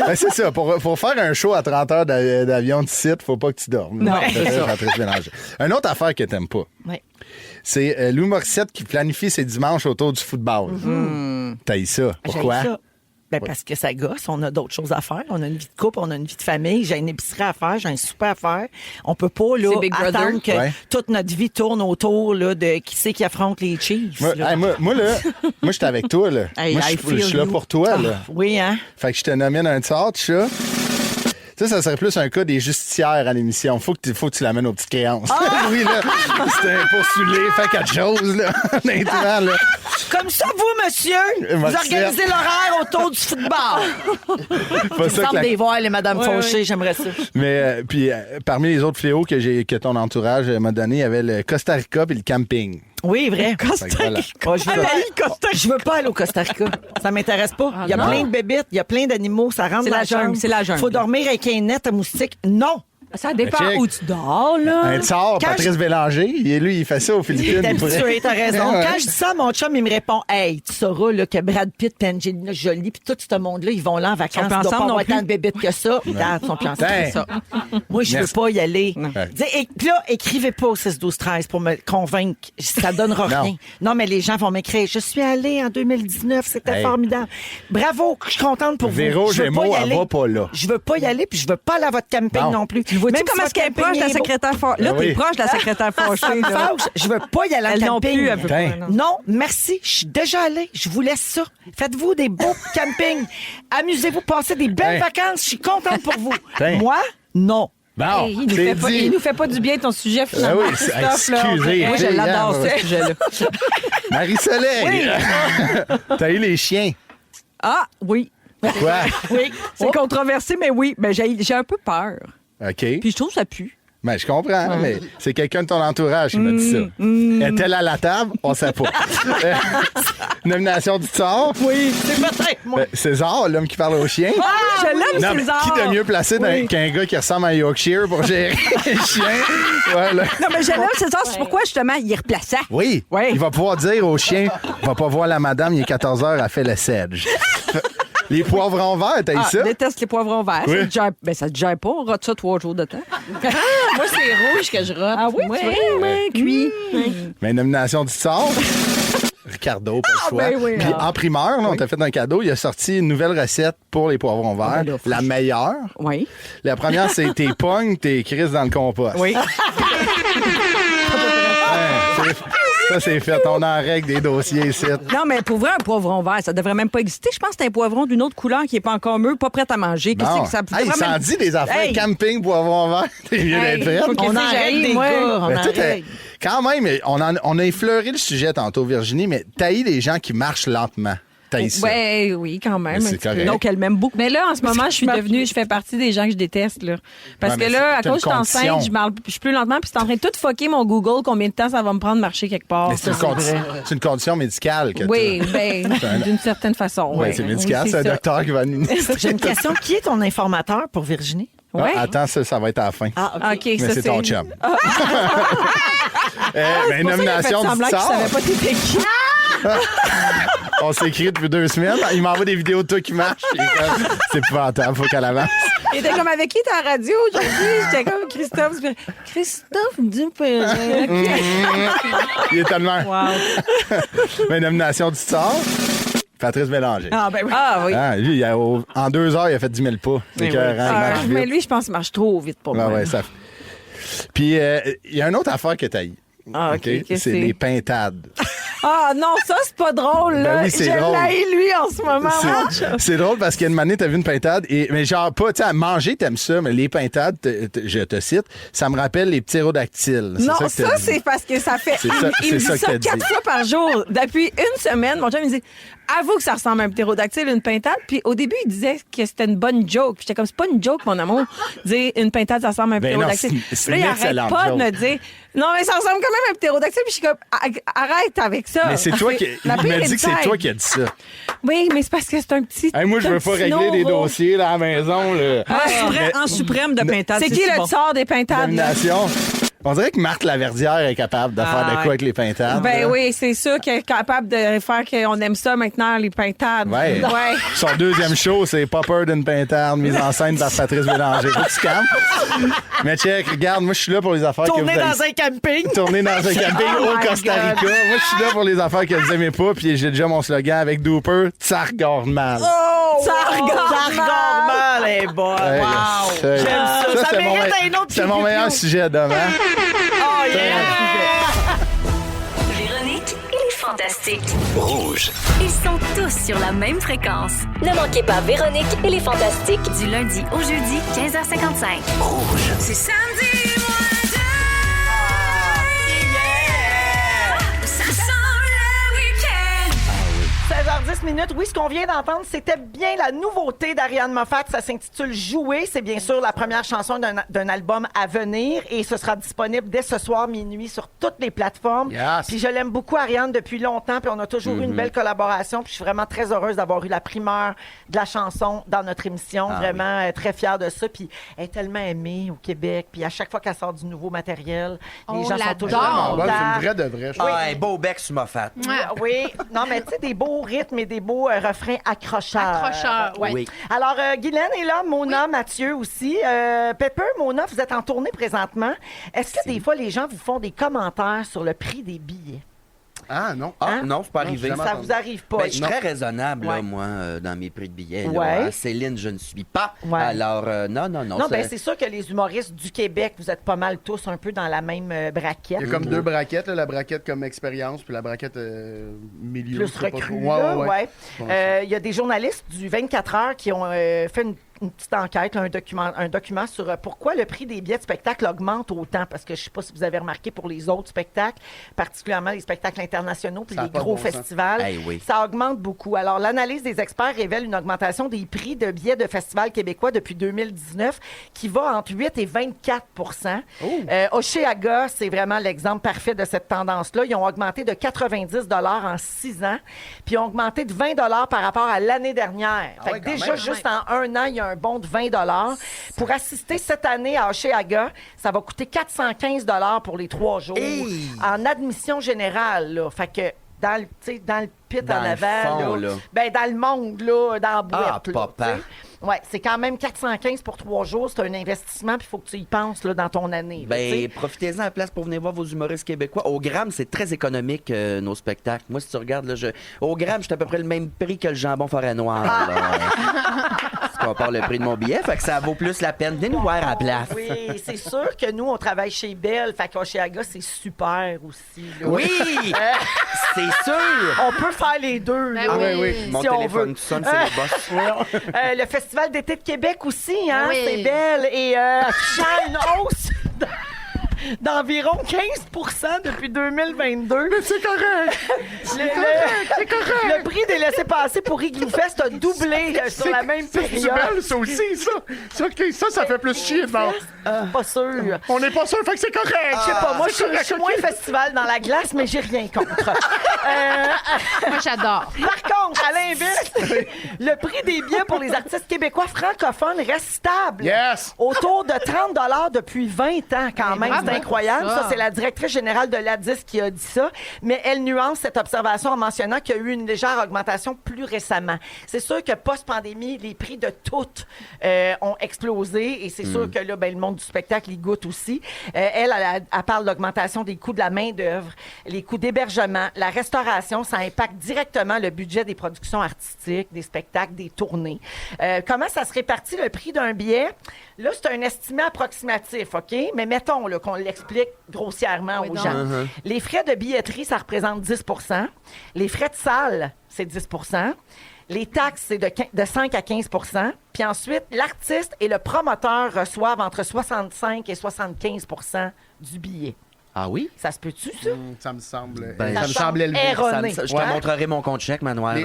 Speaker 10: Ben, c'est ça. Pour faire un show à 30 heures d'avion de site, faut pas que tu dormes.
Speaker 11: Non,
Speaker 10: c'est ça. Patrice Bélanger. Une autre affaire que t'aimes pas.
Speaker 2: Ouais.
Speaker 10: C'est Louis Morissette qui planifie ses dimanches autour du football. T'as eu ça. Pourquoi?
Speaker 2: J'haïs ça. Ben, parce que ça gosse, on a d'autres choses à faire. On a une vie de couple, on a une vie de famille. J'ai une épicerie à faire, j'ai un souper à faire. On peut pas là,
Speaker 11: C'est Big Brother.
Speaker 2: attendre que
Speaker 10: Ouais.
Speaker 2: toute notre vie tourne autour là, de qui c'est qui affronte les Chiefs.
Speaker 10: Moi,
Speaker 2: là.
Speaker 10: hey, moi, là, moi, j'étais avec toi, là.
Speaker 2: Hey,
Speaker 10: moi,
Speaker 2: I
Speaker 10: je
Speaker 2: feel
Speaker 10: suis là
Speaker 2: you.
Speaker 10: pour toi, là.
Speaker 2: Oui, hein?
Speaker 10: Fait que je te nomine un tsar, tu sais. Ça serait plus un cas des justicières à l'émission. Faut que tu l'amènes aux petites créances. Oui, là. C'était un poursuivi, fait quelque chose, là. Honnêtement, là.
Speaker 2: Comme ça, vous, monsieur, vous
Speaker 10: Morissette.
Speaker 2: organisez l'horaire autour du football.
Speaker 10: Pas
Speaker 2: Il
Speaker 10: ça que
Speaker 2: semble
Speaker 10: la-
Speaker 2: des voir, les Madame Fauché, j'aimerais ça.
Speaker 10: Mais, puis, parmi les autres fléaux que ton entourage m'a donné, il y avait le Costa Rica et le camping.
Speaker 2: Oui, vrai.
Speaker 10: Fait que voilà.
Speaker 2: Oh, je veux pas aller au Costa Rica. Ça m'intéresse pas. Il y a
Speaker 11: non.
Speaker 2: plein de bébites, il y a plein d'animaux, ça rentre
Speaker 11: C'est
Speaker 2: dans
Speaker 11: la jungle, c'est la jungle.
Speaker 2: Faut dormir avec un net à moustiques. Non.
Speaker 11: Ça dépend
Speaker 10: check.
Speaker 11: où tu dors, là.
Speaker 10: Un tsar,
Speaker 2: Quand
Speaker 10: Patrice Bélanger, et lui, il fait ça aux Philippines.
Speaker 2: T'es
Speaker 10: il pourrait-
Speaker 2: habitué, t'as raison.
Speaker 10: Ouais.
Speaker 2: Quand je dis ça, mon chum, il me répond, hey, tu sauras là, que Brad Pitt et Angelina Jolie puis tout ce monde-là, ils vont là en vacances.
Speaker 11: Ils sont
Speaker 2: Ils
Speaker 11: pas
Speaker 2: doivent pas
Speaker 11: ensemble
Speaker 2: avoir
Speaker 11: non plus.
Speaker 2: tant de bébites que ça. Ils sont plus ensemble.
Speaker 10: Ben.
Speaker 2: Ça. Moi, je veux
Speaker 10: Merci.
Speaker 2: pas y aller.
Speaker 10: Ouais.
Speaker 2: Puis là, écrivez pas au 6-12-13 pour me convaincre. Ça donnera
Speaker 10: Non.
Speaker 2: rien. Non, mais les gens vont m'écrire. Je suis allée en 2019, c'était
Speaker 10: Hey.
Speaker 2: formidable. Bravo, je suis contente pour
Speaker 10: Véro
Speaker 2: vous. Je veux
Speaker 10: Gémeaux,
Speaker 2: pas y
Speaker 10: elle
Speaker 2: aller.
Speaker 10: va pas là.
Speaker 2: Je veux pas y aller, puis je veux pas aller à votre camping
Speaker 10: Bon.
Speaker 2: non plus.
Speaker 11: Tu vois-tu
Speaker 2: Même
Speaker 11: comment
Speaker 2: si
Speaker 11: est-ce qu'elle est
Speaker 2: votre
Speaker 11: proche de la
Speaker 2: camping est beau.
Speaker 11: secrétaire fâchée? Là,
Speaker 10: Ben
Speaker 11: t'es
Speaker 10: oui.
Speaker 11: proche de la secrétaire
Speaker 2: Ça
Speaker 11: fâchée.
Speaker 2: me
Speaker 11: là.
Speaker 2: fâche. Je veux pas y aller en
Speaker 11: Elle non
Speaker 2: camping.
Speaker 11: plus, elle veut pas.
Speaker 10: Ben.
Speaker 11: non.
Speaker 2: Non, merci. Je suis déjà allée. Je vous laisse ça. Faites-vous des beaux campings. Amusez-vous, passez des belles
Speaker 10: Hey.
Speaker 2: vacances. Je suis contente pour vous.
Speaker 10: Hey.
Speaker 2: Moi, non.
Speaker 10: Bon,
Speaker 9: Il nous,
Speaker 10: c'est
Speaker 9: fait pas,
Speaker 10: dit.
Speaker 9: il nous fait pas du bien ton sujet,
Speaker 10: Ah
Speaker 9: finalement.
Speaker 10: oui,
Speaker 9: Christophe, là.
Speaker 10: excusez.
Speaker 11: Moi, je
Speaker 10: Hey,
Speaker 11: l'adore,
Speaker 10: hein,
Speaker 11: ce sujet-là.
Speaker 10: Marie-Soleil, t'as eu les chiens.
Speaker 11: Ah, oui.
Speaker 10: Quoi?
Speaker 2: Oui.
Speaker 11: C'est controversé, mais oui. Ben, j'ai un peu peur.
Speaker 10: OK.
Speaker 11: Puis je trouve que ça pue.
Speaker 10: Ben, je comprends, mais c'est quelqu'un de ton entourage qui m'a dit ça. Est-elle à la table? On sait pas. Nomination du Tsar.
Speaker 2: Oui, c'est peut-être moi.
Speaker 10: César, l'homme qui parle aux chiens.
Speaker 11: Je l'aime,
Speaker 10: Non, mais
Speaker 11: César.
Speaker 10: qui de mieux placé qu'un gars qui ressemble à un Yorkshire pour gérer les chiens? Voilà.
Speaker 11: Non, mais je l'aime, César. C'est pourquoi, justement, il est replaçant.
Speaker 10: Oui,
Speaker 11: Oui.
Speaker 10: il va pouvoir dire au chien, va pas voir la madame, il est 14h, elle fait le sedge. Les poivrons verts, t'as eu
Speaker 11: Ah,
Speaker 10: ça?
Speaker 11: je déteste les poivrons verts.
Speaker 10: Oui.
Speaker 11: Ça te gère, ben, ça te gère pas. On rate ça 3 jours de temps.
Speaker 9: Moi, c'est rouge que je rate.
Speaker 11: Ah oui, tu vois? Cuit.
Speaker 10: Mais nomination du Tsar. Ricardo, pas le choix.
Speaker 11: ben oui,
Speaker 10: Puis en primeur, là, on t'a fait un cadeau. Il a sorti une nouvelle recette pour les poivrons verts.
Speaker 11: ben là,
Speaker 10: La meilleure.
Speaker 11: Oui.
Speaker 10: La première, c'est tes pognes, tes crises dans le compost.
Speaker 11: Oui.
Speaker 10: Ça, c'est fait. On en règle des dossiers ici.
Speaker 11: Non, mais pour vrai, un poivron vert, ça devrait même pas exister. Je pense que c'est un poivron d'une autre couleur qui est pas encore mûr, pas prêt à manger. Qu'est-ce
Speaker 10: Bon.
Speaker 11: que ça
Speaker 10: Hey,
Speaker 11: devrait
Speaker 10: ça en
Speaker 11: même-
Speaker 10: dit des affaires.
Speaker 11: Hey!
Speaker 10: Camping, poivrons verts. T'es mieux d'être prête.
Speaker 9: faut que
Speaker 2: On
Speaker 9: ça
Speaker 2: en règle
Speaker 9: j'arrive,
Speaker 2: des
Speaker 9: moi.
Speaker 2: gars. On
Speaker 10: Ben,
Speaker 2: en
Speaker 10: toi,
Speaker 2: règle.
Speaker 10: quand même, on a effleuré le sujet tantôt, Virginie, mais t'haïs les gens qui marchent lentement. T'haïs ça.
Speaker 9: Ouais, oui, quand même.
Speaker 10: Mais
Speaker 9: un
Speaker 10: c'est
Speaker 9: petit peu.
Speaker 10: correct.
Speaker 11: Donc, elle m'aime beaucoup.
Speaker 9: Mais là, en ce moment, je fais partie des gens que je déteste, là. Parce
Speaker 10: Ouais,
Speaker 9: que
Speaker 10: mais
Speaker 9: là, à
Speaker 10: c'est une
Speaker 9: cause que je suis enceinte,
Speaker 10: condition.
Speaker 9: je suis plus lentement, puis c'est en train de tout fucker mon Google, combien de temps ça va me prendre de marcher quelque part.
Speaker 10: Mais c'est une condition médicale que
Speaker 9: Oui,
Speaker 10: t'as.
Speaker 9: ben, d'une certaine façon.
Speaker 10: Ouais,
Speaker 9: oui.
Speaker 10: c'est médical,
Speaker 9: Oui,
Speaker 10: c'est un
Speaker 9: ça.
Speaker 10: docteur qui va administrer.
Speaker 2: J'ai une question. Qui est ton informateur pour Virginie?
Speaker 10: Ah,
Speaker 9: Ouais.
Speaker 10: attends, ça va être à la fin.
Speaker 2: Ah, OK.
Speaker 9: OK,
Speaker 10: Mais
Speaker 9: ça,
Speaker 10: c'est ton chum.
Speaker 9: C'est pour ça qu'il a fait
Speaker 10: nomination
Speaker 9: semblant
Speaker 10: du
Speaker 9: qu'il
Speaker 10: Tsar.
Speaker 9: savait pas t'étais qui.
Speaker 10: On s'est écrit depuis 2 semaines. Il m'envoie des vidéos de toi qui marchent. Il est comme, c'est épouvantable, faut qu'elle avance.
Speaker 9: Il était comme avec qui t'es à la radio aujourd'hui? J'étais comme Christophe. Christophe Dupéret.
Speaker 10: Il est tellement. Mais nomination du Tsar, Patrice Bélanger.
Speaker 11: Ah, ben oui.
Speaker 9: Ah oui.
Speaker 10: Ah, lui, en 2 heures, il a fait 10 000 pas. C'est écœurant, il marche vite.
Speaker 9: Mais lui, je pense qu'il marche trop vite pour
Speaker 10: Ouais,
Speaker 9: moi.
Speaker 10: ouais, ça... Puis, il y a une autre affaire que t'as eu.
Speaker 9: Ah, OK. Qu'est-ce que
Speaker 10: C'est
Speaker 9: c'est?
Speaker 10: les pintades.
Speaker 9: Ah non, ça, c'est pas drôle, là.
Speaker 10: Ben oui, c'est
Speaker 9: je
Speaker 10: drôle.
Speaker 9: l'haïs, lui, en ce moment.
Speaker 10: C'est drôle parce qu'il y a une année, t'as vu une pintade, mais genre pas, tu sais, à manger, t'aimes ça, mais les pintades, je te cite, ça me rappelle les ptérodactyles.
Speaker 9: Non,
Speaker 10: que t'as
Speaker 9: ça,
Speaker 10: dit.
Speaker 9: c'est parce que ça fait.
Speaker 10: C'est ça-
Speaker 9: Il me
Speaker 10: c'est ça
Speaker 9: dit
Speaker 10: que
Speaker 9: ça
Speaker 10: t'as dit.
Speaker 9: 4 fois par jour. Depuis une semaine, mon chum, il me dit avoue que ça ressemble à un ptérodactyle, une pintade. Puis au début, il disait que c'était une bonne joke. Puis j'étais comme, c'est pas une joke, mon amour. Dire une pintade, ça ressemble à un
Speaker 10: Ben non,
Speaker 9: ptérodactyle.
Speaker 10: c'est
Speaker 9: Puis là, il
Speaker 10: une
Speaker 9: arrête
Speaker 10: excellente
Speaker 9: pas de
Speaker 10: joke.
Speaker 9: me dire non, mais ça ressemble quand même à un ptérodactyle. Puis je suis comme, arrête avec ça.
Speaker 10: Mais c'est toi qui.
Speaker 9: La
Speaker 10: Il
Speaker 9: pire
Speaker 10: m'a dit que c'est
Speaker 9: inside.
Speaker 10: toi qui as dit ça.
Speaker 9: Oui, mais c'est parce que c'est un petit.
Speaker 10: Hey, moi, je veux
Speaker 9: un
Speaker 10: pas
Speaker 9: petit
Speaker 10: régler des
Speaker 9: Noro.
Speaker 10: dossiers là, à la maison. Là.
Speaker 11: En suprême de pintade.
Speaker 9: C'est qui
Speaker 11: si
Speaker 9: le
Speaker 11: bon.
Speaker 9: tsar des pintades? là?
Speaker 10: Nomination. On dirait que Marthe Laverdière est capable de faire de quoi
Speaker 11: ouais.
Speaker 10: avec les pintades.
Speaker 9: Ben
Speaker 10: là.
Speaker 9: oui, c'est sûr qu'elle est capable de faire qu'on aime ça maintenant, les pintades.
Speaker 10: Ouais. Son deuxième show, c'est Pas peur d'une pintade, mise en scène par Patrice Bélanger. Faut que tu calmes. Mais check, regarde, moi, je suis là pour les affaires
Speaker 2: Tourner
Speaker 10: que vous
Speaker 2: dans un camping.
Speaker 10: Tourner dans un camping au Costa Rica. Moi, je suis là pour les affaires que vous aimez pas, puis j'ai déjà mon slogan avec Dooper, ça regarde mal.
Speaker 2: Ça regarde mal, les boys.
Speaker 10: Hey,
Speaker 2: Wow.
Speaker 10: J'aime
Speaker 2: ça. Ça
Speaker 10: c'est mon,
Speaker 2: mérite un autre
Speaker 10: c'est mon
Speaker 2: preview.
Speaker 10: meilleur sujet demain.
Speaker 2: Oh, yeah.
Speaker 1: Véronique et les Fantastiques.
Speaker 6: Rouge.
Speaker 1: Ils sont tous sur la même fréquence. Ne manquez pas Véronique et les Fantastiques du lundi au jeudi 15h55.
Speaker 6: Rouge.
Speaker 1: C'est samedi, ça sent le week-end.
Speaker 2: 10 minutes. Oui, ce qu'on vient d'entendre, c'était bien la nouveauté d'Ariane Moffat. Ça s'intitule Jouer. C'est bien sûr la première chanson d'un album à venir et ce sera disponible dès ce soir minuit sur toutes les plateformes.
Speaker 10: Yes.
Speaker 2: Puis je l'aime beaucoup, Ariane, depuis longtemps. Puis on a toujours eu une belle collaboration. Puis je suis vraiment très heureuse d'avoir eu la primeur de la chanson dans notre émission. Vraiment très fière de ça. Puis elle est tellement aimée au Québec. Puis à chaque fois qu'elle sort du nouveau matériel, les gens sont toujours contents.
Speaker 10: Ouais, c'est une vraie de vraie.
Speaker 12: Ah, un beau bec sur ma fat.
Speaker 2: Oui, non, mais tu sais, des beaux rythmes et des beaux refrains accrocheurs. Ouais.
Speaker 12: Oui.
Speaker 2: Alors, Guylaine est là, Mona, Mathieu aussi. Pepper, Mona, vous êtes en tournée présentement. Est-ce que des fois, les gens vous font des commentaires sur le prix des billets?
Speaker 10: Ah, non.
Speaker 12: Ah, non, c'est pas arrivé.
Speaker 2: Ça vous arrive pas?
Speaker 12: Ben, je suis très raisonnable, là, moi, dans mes prix de billets. là.
Speaker 2: Ouais.
Speaker 12: Céline, je ne suis pas.
Speaker 2: Ouais.
Speaker 12: Alors, non.
Speaker 2: Non, ben c'est sûr que les humoristes du Québec, vous êtes pas mal tous un peu dans la même braquette.
Speaker 13: Il y a comme deux braquettes, là, la braquette comme expérience, puis la braquette milieu.
Speaker 2: Plus recrue, là, ouais. Il y a des journalistes du 24 heures qui ont fait une petite enquête, là, un document sur pourquoi le prix des billets de spectacle augmente autant. Parce que je ne sais pas si vous avez remarqué pour les autres spectacles, particulièrement les spectacles internationaux puis les gros festivals, ça augmente beaucoup. Alors, l'analyse des experts révèle une augmentation des prix de billets de festivals québécois depuis 2019 qui va entre 8 et 24 Oceaga, c'est vraiment l'exemple parfait de cette tendance-là. Ils ont augmenté de 90 $ en 6 ans, puis ils ont augmenté de 20 $ par rapport à l'année dernière. Fait que déjà, juste en un an, il y a un bond de 20 $. Pour assister cette année à Oceaga, ça va coûter 415 $ pour les 3 jours en admission générale. Là. Fait que dans le pit en avant, là, ben, dans le monde, là, dans la boîte.
Speaker 12: Ah, papa.
Speaker 2: Oui, c'est quand même 415 pour 3 jours. C'est un investissement, puis il faut que tu y penses là, dans ton année. Là,
Speaker 12: ben, profitez-en à la place pour venir voir vos humoristes québécois. Au gramme, c'est très économique, nos spectacles. Moi, si tu regardes, là, au gramme, j'étais à peu près le même prix que le jambon forêt noire. Si tu compares le prix de mon billet, fait que ça vaut plus la peine. Venez nous voir à la place.
Speaker 2: Oui, c'est sûr que nous, on travaille chez Bell. Fait qu'Oceaga, c'est super aussi. Là.
Speaker 12: Oui! C'est sûr!
Speaker 2: On peut faire les deux.
Speaker 11: Ben
Speaker 2: là,
Speaker 11: oui.
Speaker 12: Mon
Speaker 2: si on
Speaker 12: téléphone
Speaker 2: veut.
Speaker 12: qui sonne, c'est le boss.
Speaker 2: Le Festival d'été de Québec aussi, hein?
Speaker 11: Oui.
Speaker 2: C'est Belle. Et affichant une hausse d'environ 15 depuis 2022. Mais c'est correct! C'est correct! Le prix des laissez-passer pour Igloo Fest a doublé sur la même période.
Speaker 13: C'est belle, ça aussi, ça. Ça fait plus chier, bon.
Speaker 2: Pas sûr.
Speaker 13: On n'est pas sûr, fait que c'est correct.
Speaker 2: Je sais pas, moi, je suis moins festival dans la glace, mais j'ai rien contre.
Speaker 11: Moi, j'adore.
Speaker 2: Par contre, à l'inverse, le prix des billets pour les artistes québécois francophones reste stable.
Speaker 13: Yes!
Speaker 2: Autour de 30 $ depuis 20 ans, quand même.
Speaker 11: bravo.
Speaker 2: C'est incroyable.
Speaker 11: Ça.
Speaker 2: Ça, c'est la directrice générale de l'ADIS qui a dit ça. Mais elle nuance cette observation en mentionnant qu'il y a eu une légère augmentation plus récemment. C'est sûr que post-pandémie, les prix de toutes ont explosé. Et c'est sûr que là, ben, le monde du spectacle y goûte aussi. Elle parle d'augmentation des coûts de la main-d'œuvre, les coûts d'hébergement, la restauration. Ça impacte directement le budget des productions artistiques, des spectacles, des tournées. Comment ça se répartit le prix d'un billet? Là, c'est un estimé approximatif, OK? Mais mettons là, qu'on l'explique grossièrement aux gens. Les frais de billetterie, ça représente 10 % Les frais de salle, c'est 10 % Les taxes, c'est de 5 à 15 % Puis ensuite, l'artiste et le promoteur reçoivent entre 65 et 75 % du billet.
Speaker 12: Ah oui?
Speaker 2: Ça se peut-tu, ça?
Speaker 13: Ça me semble.
Speaker 12: Ben,
Speaker 13: ça me semble élevé.
Speaker 2: erroné.
Speaker 12: Je te montrerai mon compte chèque, Manoir.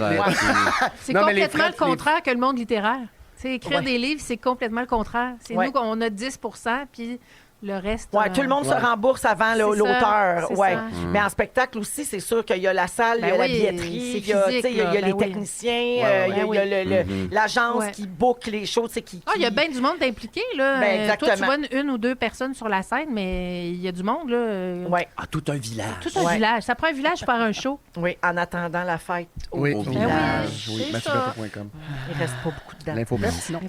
Speaker 11: C'est
Speaker 13: Non, mais les
Speaker 11: complètement
Speaker 13: frais-
Speaker 11: le contraire que le monde littéraire. T'sais, écrire des livres, c'est complètement le contraire. C'est
Speaker 2: Ouais.
Speaker 11: nous qu'on a 10 % puis le reste...
Speaker 2: Oui, tout le monde se rembourse avant
Speaker 11: C'est
Speaker 2: l'auteur.
Speaker 11: ça,
Speaker 2: Ouais.
Speaker 11: c'est ça.
Speaker 2: Mais en spectacle aussi, c'est sûr qu'il y a la salle, il y a
Speaker 11: Ben
Speaker 2: la
Speaker 11: oui,
Speaker 2: billetterie,
Speaker 11: c'est
Speaker 2: il y a,
Speaker 11: physique,
Speaker 2: tu sais, il y a
Speaker 11: là.
Speaker 2: les
Speaker 11: Ben oui.
Speaker 2: techniciens,
Speaker 13: Ouais,
Speaker 2: il y a l'agence qui book les shows. Qui...
Speaker 11: Ah, il y a bien du monde impliqué, là.
Speaker 2: Ben, exactement.
Speaker 11: Toi, tu vois une ou deux personnes sur la scène, mais il y a du monde, là.
Speaker 2: Ouais.
Speaker 12: Ah, tout un village.
Speaker 11: Tout un village. Ça prend un village pour faire un show.
Speaker 2: Oui, en attendant la fête au
Speaker 13: Oui,
Speaker 2: village.
Speaker 13: oui,
Speaker 11: c'est
Speaker 13: mathieubateau.com.
Speaker 2: Il reste pas beaucoup de dates.
Speaker 13: L'info sinon.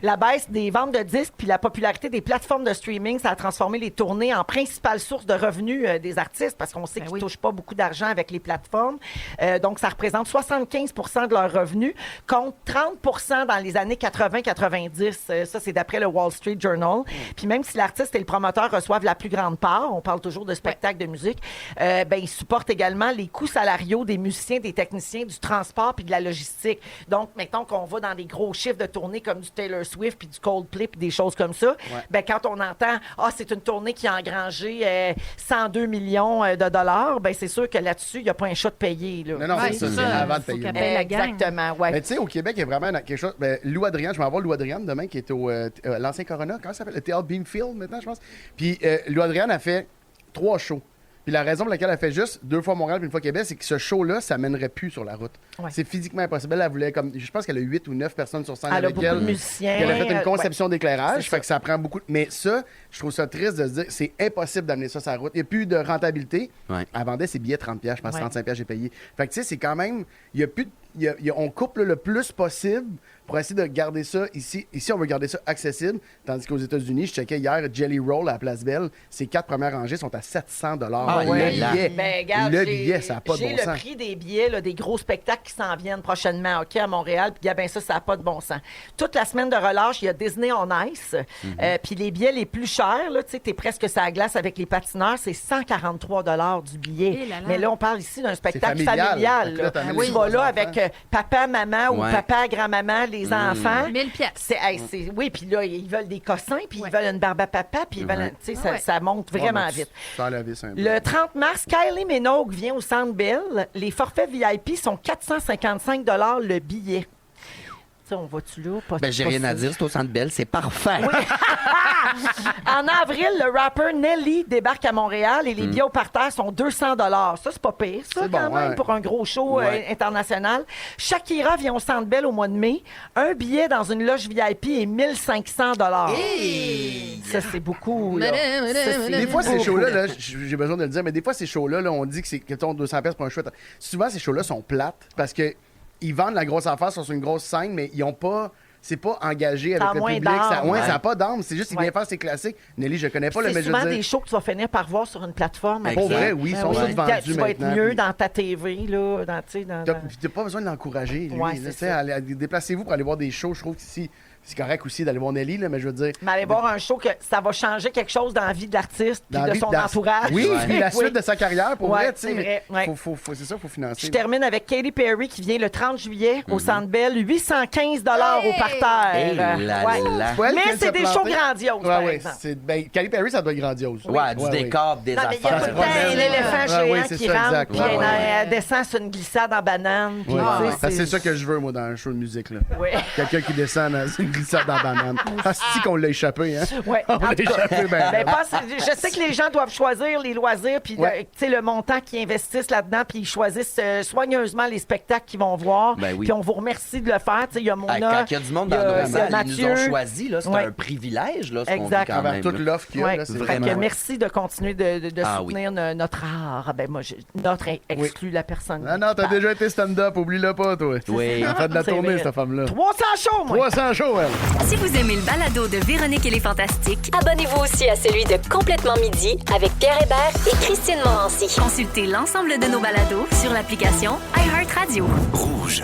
Speaker 2: La baisse des ventes de disques puis la popularité des plateformes de streaming, ça a transformé les tournées en principale source de revenus des artistes parce qu'on sait qu'ils ne touchent pas beaucoup d'argent avec les plateformes. Donc, ça représente 75 % de leurs revenus contre 30 % dans les années 80-90. Ça, c'est d'après le Wall Street Journal. Puis même si l'artiste et le promoteur reçoivent la plus grande part, on parle toujours de spectacles de musique, ben, ils supportent également les coûts salariaux des musiciens, des techniciens, du transport puis de la logistique. Donc, mettons qu'on va dans des gros chiffres de tournée comme du Taylor Swift puis du Coldplay puis des choses comme ça. Ben, quand quand on entend c'est une tournée qui a engrangé 102 millions de dollars, ben c'est sûr que là-dessus, il n'y a pas un chat de payer. Là.
Speaker 13: Non, c'est avant de payer.
Speaker 9: qu'elle paye la gang.
Speaker 2: Exactement, ouais.
Speaker 13: Mais tu sais, au Québec, il y a vraiment quelque chose. Lou Adrian, je vais avoir Lou Adrian demain, qui est au l'ancien Corona, comment ça s'appelle? Le Théâtre Beamfield, maintenant, je pense. Puis Lou Adrian a fait 3 shows. Puis la raison pour laquelle elle fait juste 2 fois Montréal puis 1 fois Québec, c'est que ce show-là, ça mènerait plus sur la route. Ouais. C'est physiquement impossible. Elle voulait je pense qu'elle a 8 ou 9 personnes sur scène
Speaker 2: elle
Speaker 13: avec
Speaker 2: elle.
Speaker 13: De
Speaker 2: musiciens.
Speaker 13: Elle a fait une conception d'éclairage, fait que ça prend beaucoup. Mais ça, je trouve ça triste de se dire, c'est impossible d'amener ça sur la route. Il n'y a plus de rentabilité. Ouais. Elle vendait ses billets 30$, je pense 35$ j'ai payé. Fait que tu sais, c'est quand même, il y a plus, on coupe le plus possible pour essayer de garder ça ici. Ici, on veut garder ça accessible, tandis qu'aux États-Unis, je checkais hier, Jelly Roll à la Place Belle, ces 4 premières rangées sont à $700. Le billet, ça n'a pas de bon sens.
Speaker 2: J'ai le prix des billets, là, des gros spectacles qui s'en viennent prochainement à Montréal, puis ça n'a pas de bon sens. Toute la semaine de relâche, il y a Disney on Ice, puis les billets les plus chers, tu sais, t'es presque sur la glace avec les patineurs, c'est 143$ du billet. Mais là, on parle ici d'un spectacle familial. Là. Tu vas là avec papa, maman ou papa, grand-maman, les enfants.
Speaker 14: 1000 pièces.
Speaker 2: Oui, puis là, ils veulent des cossins, puis ils veulent une barbe à papa, puis ils veulent, ça monte vraiment vite. Le 30 mars, Kylie Minogue vient au Centre Bell. Les forfaits VIP sont 455$ le billet. T'sais, on va-tu là?
Speaker 12: J'ai rien à dire, c'est au Centre Bell, c'est parfait.
Speaker 2: Oui. En avril, le rappeur Nelly débarque à Montréal et les billets au parterre sont 200$. Ça, c'est pas pire, ça, quand même, pour un gros show international. Shakira vient au Centre Bell au mois de mai. Un billet dans une loge VIP est 1500$. Hey! Ça, c'est beaucoup. Là.
Speaker 13: Des fois, ces shows-là, j'ai besoin de le dire, mais des fois, ces shows-là, on dit que c'est 200$ pour un show. Souvent, ces shows-là sont plates parce que ils vendent la grosse affaire sur une grosse scène, mais ils ont pas. C'est pas engagé avec le public. Ça n'a pas d'âme. C'est juste qu'il vient faire ses classiques. Nelly, je connais pas le mais je veux dire.
Speaker 2: C'est souvent des shows que tu vas finir par voir sur une plateforme.
Speaker 13: Pour vrai, oui, ils sont tous vendus
Speaker 2: tu vas être mieux dans ta TV. Là,
Speaker 13: t'as pas besoin de l'encourager. Déplacez-vous pour aller voir des shows. Je trouve que c'est correct aussi d'aller voir Nelly, là, mais je veux dire...
Speaker 2: Mais aller voir un show que ça va changer quelque chose dans la vie de l'artiste et de son entourage.
Speaker 13: Oui, puis la suite de sa carrière, pour vrai, tu sais.
Speaker 2: C'est
Speaker 13: ça, il faut financer.
Speaker 2: Je termine avec Katy Perry qui vient le 30 juillet au Centre Bell. 815$ au parterre. Mais c'est des shows grandioses, par exemple.
Speaker 13: Katy Perry, ça doit être grandiose.
Speaker 12: Du décor, des affaires.
Speaker 2: Il y a tout le temps l'éléphant géant qui rentre, puis elle descend sur une glissade en banane.
Speaker 13: C'est ça que je veux, moi, dans un show de musique. Quelqu'un qui descend dans une glissade dans la banane. C'est qu'on l'a échappé, hein?
Speaker 2: Oui.
Speaker 13: On l'a échappé,
Speaker 2: je sais que les gens doivent choisir les loisirs, puis le montant qu'ils investissent là-dedans, puis ils choisissent soigneusement les spectacles qu'ils vont voir. Puis on vous remercie de le faire. Il y a Mona.
Speaker 12: Quand il y a du monde dans nos salles, ils nous ont choisis. C'est un privilège, là, ce qu'on vit quand même.
Speaker 13: Toute l'offre qu'il y a.
Speaker 2: C'est vraiment... Merci de continuer de soutenir notre art. Notre exclut la personne.
Speaker 13: Non, t'as déjà été stand-up, oublie-le pas, toi.
Speaker 12: Oui.
Speaker 13: Elle a fait de la tournée, cette femme-là.
Speaker 2: 300 shows, moi!
Speaker 13: 300 shows, elle.
Speaker 1: Si vous aimez le balado de Véronique et les Fantastiques, abonnez-vous aussi à celui de Complètement Midi avec Pierre Hébert et Christine Morancy. Consultez l'ensemble de nos balados sur l'application iHeartRadio.
Speaker 6: Rouge.